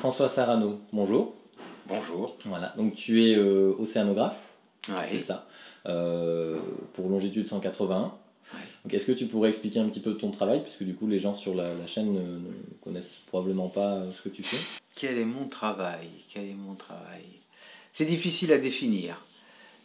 François Sarano, bonjour. Bonjour. Voilà, donc tu es océanographe, Ouais. c'est ça, pour Longitude 181. Ouais. Donc est-ce que tu pourrais expliquer un petit peu ton travail, puisque du coup les gens sur la chaîne ne connaissent probablement pas ce que tu fais. Quel est mon travail? Quel est mon travail? C'est difficile à définir.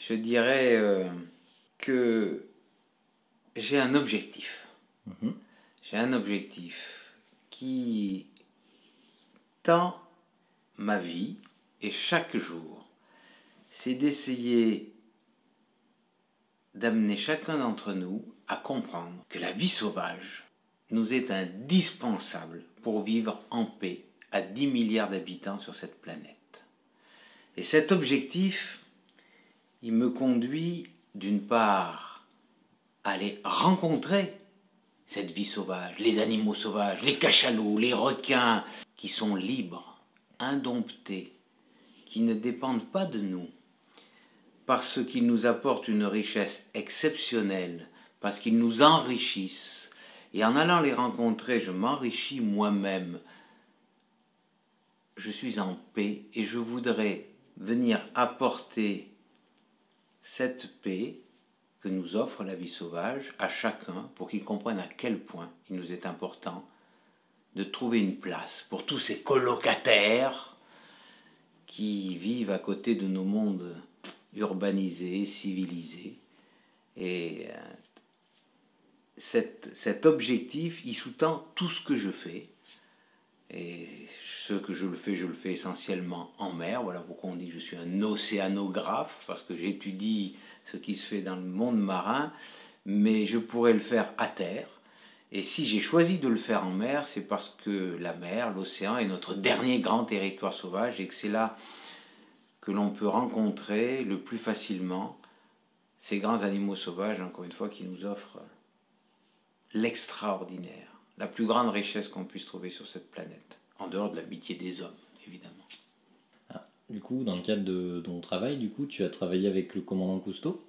Je dirais que j'ai un objectif. J'ai un objectif qui tend ma vie et chaque jour, c'est d'essayer d'amener chacun d'entre nous à comprendre que la vie sauvage nous est indispensable pour vivre en paix à 10 milliards d'habitants sur cette planète. Et cet objectif, il me conduit d'une part à aller rencontrer cette vie sauvage, les animaux sauvages, les cachalots, les requins, qui sont libres, indomptés, qui ne dépendent pas de nous, parce qu'ils nous apportent une richesse exceptionnelle, parce qu'ils nous enrichissent. Et en allant les rencontrer, je m'enrichis moi-même. Je suis en paix et je voudrais venir apporter cette paix que nous offre la vie sauvage à chacun pour qu'il comprenne à quel point il nous est important de trouver une place pour tous ces colocataires qui vivent à côté de nos mondes urbanisés, civilisés. Et cet objectif, il sous-tend tout ce que je fais. Et ce que je le fais essentiellement en mer. Voilà pourquoi on dit que je suis un océanographe, parce que j'étudie ce qui se fait dans le monde marin, mais je pourrais le faire à terre. Et si j'ai choisi de le faire en mer, c'est parce que la mer, l'océan, est notre dernier grand territoire sauvage et que c'est là que l'on peut rencontrer le plus facilement ces grands animaux sauvages, encore une fois, qui nous offrent l'extraordinaire, la plus grande richesse qu'on puisse trouver sur cette planète, en dehors de l'amitié des hommes, évidemment. Ah, du coup, dans le cadre de ton travail, du coup, tu as travaillé avec le commandant Cousteau.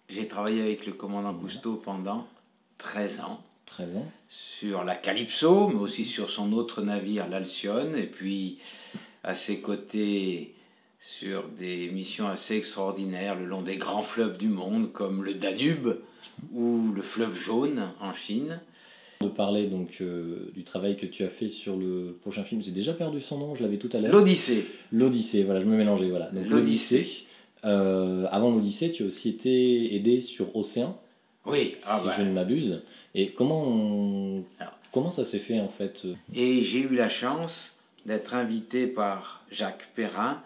J'ai travaillé avec le commandant Cousteau pendant 13 ans. 13 ans. Sur la Calypso, mais aussi sur son autre navire, l'Alcyone, et puis à ses côtés sur des missions assez extraordinaires le long des grands fleuves du monde, comme le Danube ou le fleuve Jaune en Chine. De parler donc du travail que tu as fait sur le prochain film, j'ai déjà perdu son nom, je l'avais tout à l'heure. L'Odyssée. L'Odyssée, voilà, je me mélangeais, voilà. Donc l'Odyssée. Avant l'Odyssée, tu as aussi été aidé sur Océan. Oui, si je ne m'abuse. Et comment ça s'est fait en fait? Et j'ai eu la chance d'être invité par Jacques Perrin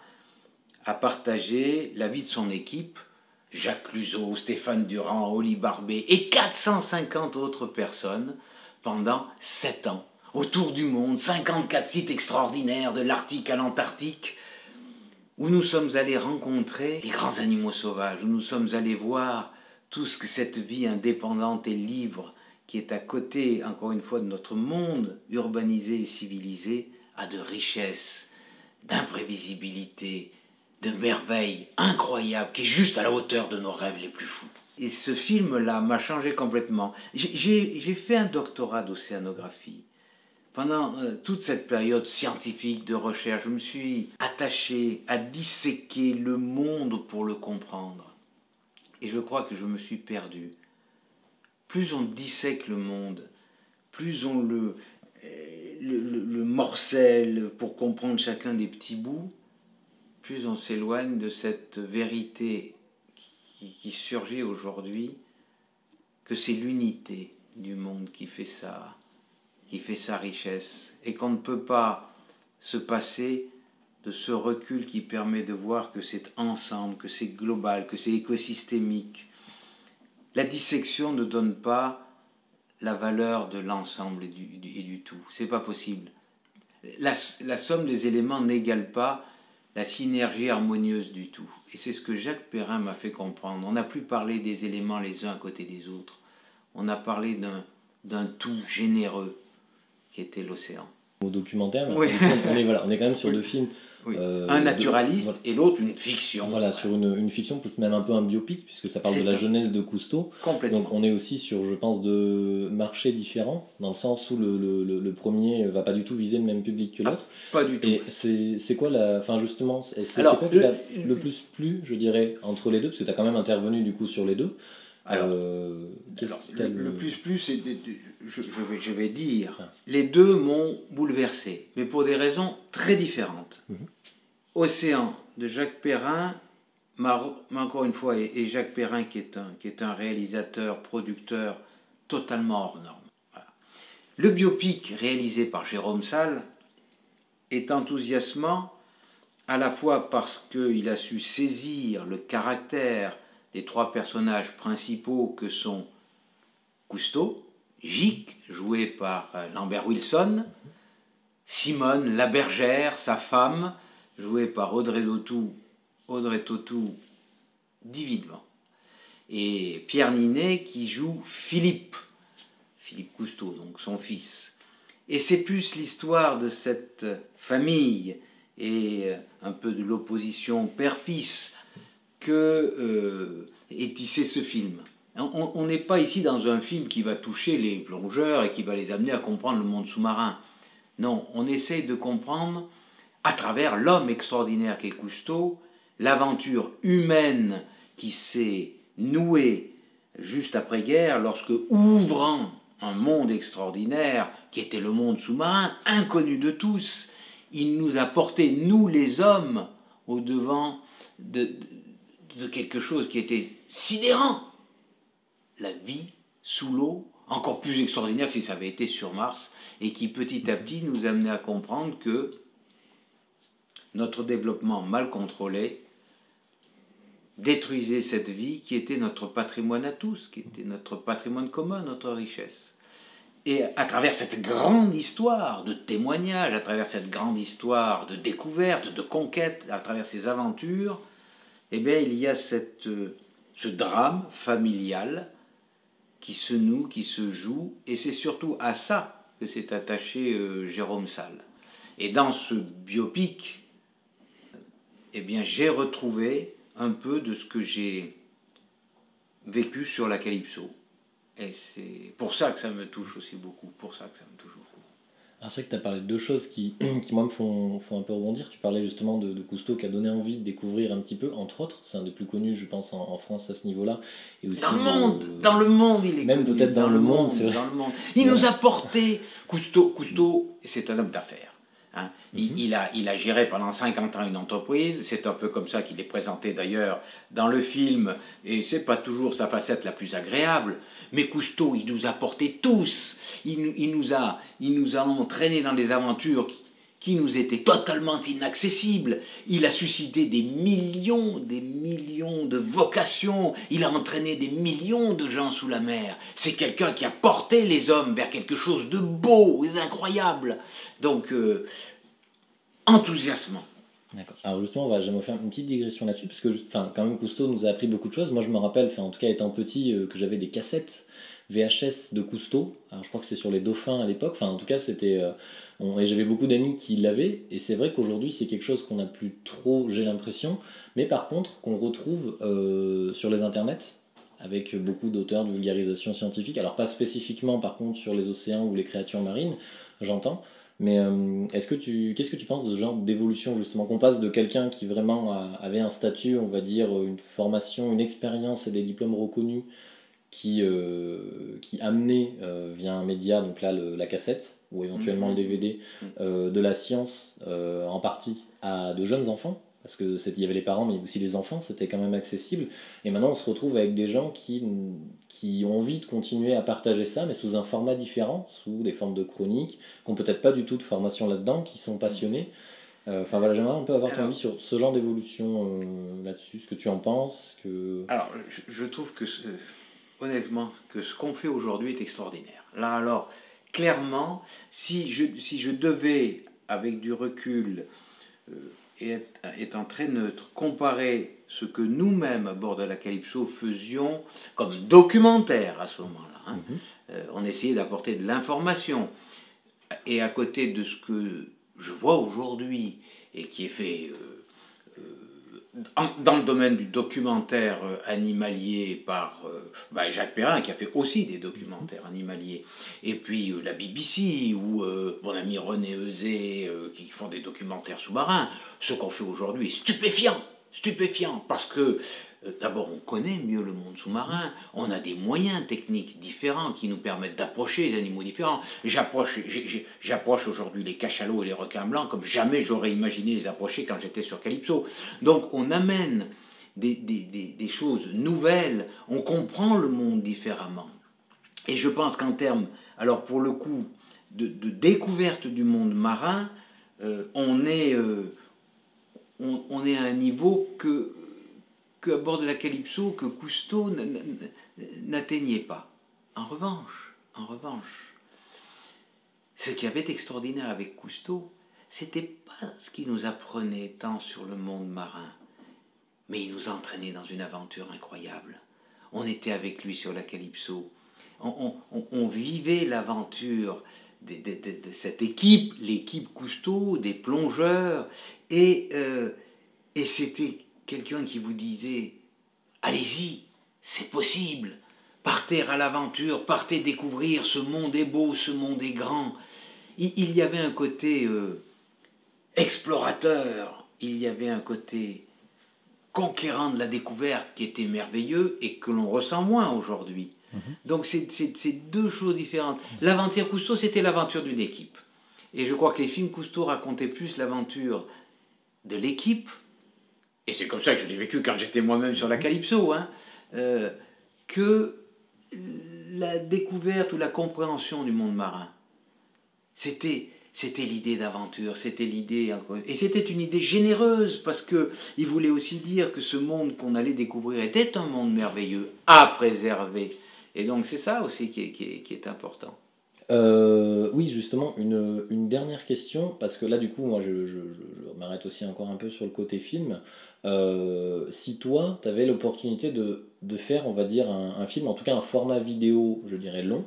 à partager la vie de son équipe, Jacques Cluzot, Stéphane Durand, Oli Barbet et 450 autres personnes pendant 7 ans, autour du monde, 54 sites extraordinaires de l'Arctique à l'Antarctique, où nous sommes allés rencontrer les grands animaux sauvages, où nous sommes allés voir tout ce que cette vie indépendante et libre qui est à côté, encore une fois, de notre monde urbanisé et civilisé, a de richesses, d'imprévisibilité, de merveilles incroyables, qui est juste à la hauteur de nos rêves les plus fous. Et ce film-là m'a changé complètement. J'ai fait un doctorat d'océanographie. Pendant toute cette période scientifique de recherche, je me suis attaché à disséquer le monde pour le comprendre. Et je crois que je me suis perdu. Plus on dissèque le monde, plus on le morcelle pour comprendre chacun des petits bouts, plus on s'éloigne de cette vérité qui surgit aujourd'hui, que c'est l'unité du monde qui fait sa richesse, et qu'on ne peut pas se passer de ce recul qui permet de voir que c'est ensemble, que c'est global, que c'est écosystémique. La dissection ne donne pas la valeur de l'ensemble et du tout. C'est pas possible. La somme des éléments n'égale pas la synergie harmonieuse du tout. Et c'est ce que Jacques Perrin m'a fait comprendre. On n'a plus parlé des éléments les uns à côté des autres. On a parlé d'un tout généreux qui était l'océan. Au documentaire, oui. on est quand même sur deux films Oui. Un naturaliste voilà. Et l'autre une fiction. Voilà, sur une fiction, peut-être même un peu un biopic, puisque ça parle de la jeunesse de Cousteau. Complètement. Donc on est aussi sur, je pense, deux marchés différents, dans le sens où le premier va pas du tout viser le même public que l'autre. Pas du tout. Et c'est quoi la... Enfin justement, c'est quoi qui t'a le plus plu, je dirais, entre les deux, parce que tu as quand même intervenu du coup sur les deux. Alors, le plus plu, c'est... Je vais dire, les deux m'ont bouleversé, mais pour des raisons très différentes. Océan de Jacques Perrin, encore une fois, et Jacques Perrin qui est un réalisateur, producteur totalement hors norme. Voilà. Le biopic réalisé par Jérôme Salle est enthousiasmant à la fois parce qu'il a su saisir le caractère des trois personnages principaux que sont Cousteau, Gic, joué par Lambert Wilson, Simone la bergère, sa femme, jouée par Audrey Tautou divinement, et Pierre Ninet qui joue Philippe Cousteau, donc son fils. Et c'est plus l'histoire de cette famille et un peu de l'opposition père-fils que est tissé ce film. On n'est pas ici dans un film qui va toucher les plongeurs et qui va les amener à comprendre le monde sous-marin. Non, on essaye de comprendre, à travers l'homme extraordinaire qu'est Cousteau, l'aventure humaine qui s'est nouée juste après-guerre, lorsque, ouvrant un monde extraordinaire, qui était le monde sous-marin, inconnu de tous, il nous a porté, nous les hommes, au devant de quelque chose qui était sidérant. La vie sous l'eau, encore plus extraordinaire que si ça avait été sur Mars, et qui petit à petit nous amenait à comprendre que notre développement mal contrôlé détruisait cette vie qui était notre patrimoine à tous, qui était notre patrimoine commun, notre richesse. Et à travers cette grande histoire de témoignage, à travers cette grande histoire de découverte, de conquête, à travers ces aventures, eh bien, il y a ce drame familial qui se noue, qui se joue, et c'est surtout à ça que s'est attaché Jérôme Salle. Et dans ce biopic, eh bien, j'ai retrouvé un peu de ce que j'ai vécu sur la Calypso. Et c'est pour ça que ça me touche aussi beaucoup, Alors c'est vrai que tu as parlé de deux choses qui moi, me font un peu rebondir. Tu parlais justement de Cousteau qui a donné envie de découvrir un petit peu, entre autres. C'est un des plus connus, je pense, en France à ce niveau-là. Et aussi dans le monde, il est même connu. Peut-être dans le monde, c'est vrai. Dans le monde. Il nous a porté... Cousteau, c'est un homme d'affaires. Hein. Il a géré pendant 50 ans une entreprise, c'est un peu comme ça qu'il est présenté d'ailleurs dans le film, et c'est pas toujours sa facette la plus agréable, mais Cousteau, il nous a portés tous, il nous a entraînés dans des aventures qui nous étaient totalement inaccessibles. Il a suscité des millions de vocations, il a entraîné des millions de gens sous la mer. C'est quelqu'un qui a porté les hommes vers quelque chose de beau et d'incroyable. Donc, enthousiasmant. D'accord. Alors justement, j'aimerais faire une petite digression là-dessus, parce que quand même Cousteau nous a appris beaucoup de choses. Moi je me rappelle, en tout cas étant petit, que j'avais des cassettes VHS de Cousteau. Alors je crois que c'était sur les dauphins à l'époque, en tout cas c'était... et j'avais beaucoup d'amis qui l'avaient, et c'est vrai qu'aujourd'hui c'est quelque chose qu'on n'a plus trop, j'ai l'impression, mais par contre qu'on retrouve sur les internets, avec beaucoup d'auteurs de vulgarisation scientifique, alors pas spécifiquement par contre sur les océans ou les créatures marines, j'entends, mais qu'est-ce que tu penses de ce genre d'évolution justement, qu'on passe de quelqu'un qui vraiment avait un statut, on va dire, une formation, une expérience et des diplômes reconnus, qui amenait via un média, donc là la cassette, ou éventuellement le DVD, de la science en partie à de jeunes enfants, parce qu'il y avait les parents mais aussi les enfants, c'était quand même accessible, et maintenant on se retrouve avec des gens qui ont envie de continuer à partager ça, mais sous un format différent, sous des formes de chroniques, qui n'ont peut-être pas du tout de formation là-dedans, qui sont passionnés. Voilà, j'aimerais un peu avoir ton avis sur ce genre d'évolution là-dessus, ce que tu en penses. Alors, je trouve que honnêtement, que ce qu'on fait aujourd'hui est extraordinaire. Là, alors, clairement, si je devais, avec du recul, et étant très neutre, comparer ce que nous-mêmes, à bord de la Calypso, faisions comme documentaire à ce moment-là, on essayait d'apporter de l'information, et à côté de ce que je vois aujourd'hui, et qui est fait dans le domaine du documentaire animalier par Jacques Perrin, qui a fait aussi des documentaires animaliers, et puis la BBC, ou mon ami René Euzet, qui font des documentaires sous-marins. Ce qu'on fait aujourd'hui est stupéfiant, parce que d'abord on connaît mieux le monde sous-marin, on a des moyens techniques différents qui nous permettent d'approcher les animaux différents. J'approche aujourd'hui les cachalots et les requins blancs comme jamais j'aurais imaginé les approcher quand j'étais sur Calypso. Donc on amène des choses nouvelles, on comprend le monde différemment. Et je pense qu'en termes, alors pour le coup, de découverte du monde marin, on est à un niveau qu'à bord de la Calypso, que Cousteau n'atteignait pas. En revanche, ce qui avait d'extraordinaire avec Cousteau, c'était pas ce qu'il nous apprenait tant sur le monde marin, mais il nous entraînait dans une aventure incroyable. On était avec lui sur la Calypso, on vivait l'aventure de cette équipe, l'équipe Cousteau, des plongeurs, et c'était quelqu'un qui vous disait « Allez-y, c'est possible, partez à l'aventure, partez découvrir, ce monde est beau, ce monde est grand ». Il y avait un côté explorateur, il y avait un côté conquérant de la découverte qui était merveilleux et que l'on ressent moins aujourd'hui. Donc c'est deux choses différentes. L'aventure Cousteau, c'était l'aventure d'une équipe. Et je crois que les films Cousteau racontaient plus l'aventure de l'équipe, et c'est comme ça que je l'ai vécu quand j'étais moi-même sur la Calypso, que la découverte ou la compréhension du monde marin. C'était l'idée d'aventure, c'était l'idée, et c'était une idée généreuse, parce qu'il voulait aussi dire que ce monde qu'on allait découvrir était un monde merveilleux, à préserver. Et donc c'est ça aussi qui est important. Oui, justement, une dernière question, parce que là, du coup, moi, je m'arrête aussi encore un peu sur le côté film. Si toi, tu avais l'opportunité de faire, on va dire, un film, en tout cas un format vidéo, je dirais long,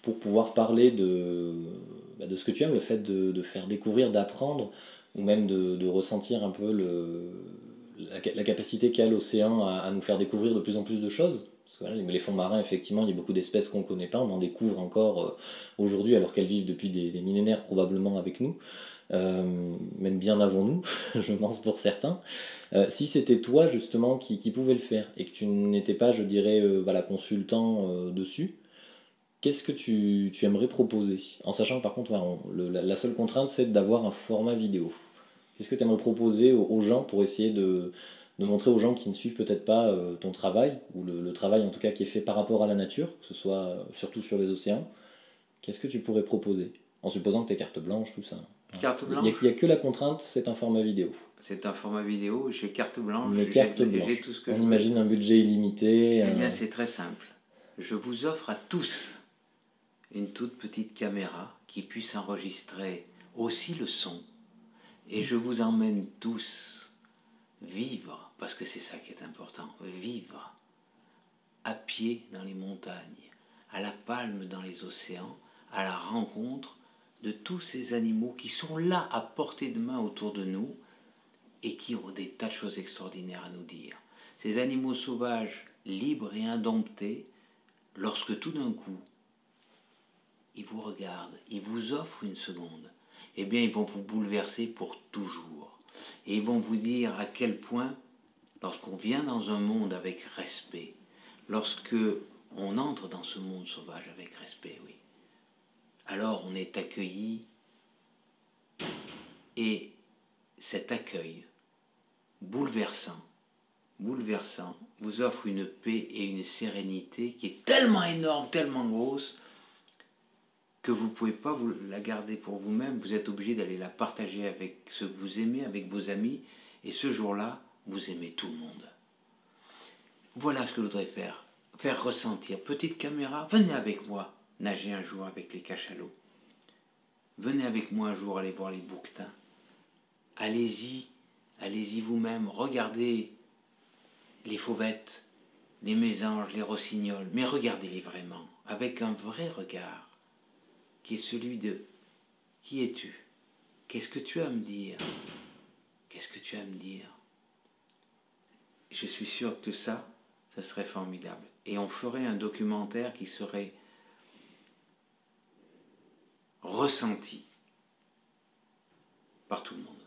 pour pouvoir parler de ce que tu aimes, le fait de faire découvrir, d'apprendre, ou même de ressentir un peu la capacité qu'a l'océan à nous faire découvrir de plus en plus de choses. Parce que voilà, les fonds marins, effectivement, il y a beaucoup d'espèces qu'on ne connaît pas, on en découvre encore aujourd'hui, alors qu'elles vivent depuis des millénaires probablement avec nous, même bien avant nous, je pense pour certains. Si c'était toi justement qui pouvais le faire, et que tu n'étais pas, je dirais, voilà, consultant dessus, qu'est-ce que tu aimerais proposer? En sachant que par contre, la seule contrainte, c'est d'avoir un format vidéo. Qu'est-ce que tu aimerais proposer aux gens pour essayer de montrer aux gens qui ne suivent peut-être pas ton travail, ou le travail en tout cas qui est fait par rapport à la nature, que ce soit surtout sur les océans, qu'est-ce que tu pourrais proposer? En supposant que tu es carte blanche, tout ça. Carte blanche. Il n'y a que la contrainte, c'est un format vidéo. C'est un format vidéo, j'ai carte blanche, j'ai tout ce que je veux. On imagine un budget illimité. Eh bien, c'est très simple. Je vous offre à tous une toute petite caméra qui puisse enregistrer aussi le son. Et je vous emmène tous vivre, parce que c'est ça qui est important, vivre à pied dans les montagnes, à la palme dans les océans, à la rencontre de tous ces animaux qui sont là à portée de main autour de nous et qui ont des tas de choses extraordinaires à nous dire. Ces animaux sauvages, libres et indomptés, lorsque tout d'un coup, ils vous regardent, ils vous offrent une seconde, eh bien ils vont vous bouleverser pour toujours. Et ils vont vous dire à quel point, lorsqu'on vient dans un monde avec respect, lorsque on entre dans ce monde sauvage avec respect, oui, alors on est accueilli, et cet accueil bouleversant, vous offre une paix et une sérénité qui est tellement énorme, tellement grosse, que vous ne pouvez pas la garder pour vous-même, vous êtes obligé d'aller la partager avec ceux que vous aimez, avec vos amis, et ce jour-là, vous aimez tout le monde. Voilà ce que je voudrais faire ressentir. Petite caméra, venez avec moi nager un jour avec les cachalots. Venez avec moi un jour aller voir les bouquetins. Allez-y vous-même, regardez les fauvettes, les mésanges, les rossignols, mais regardez-les vraiment, avec un vrai regard, qui est celui de « Qui es-tu ? qu'est-ce que tu as à me dire? Qu'est-ce que tu as à me dire? Je suis sûr que ça serait formidable. Et on ferait un documentaire qui serait ressenti par tout le monde.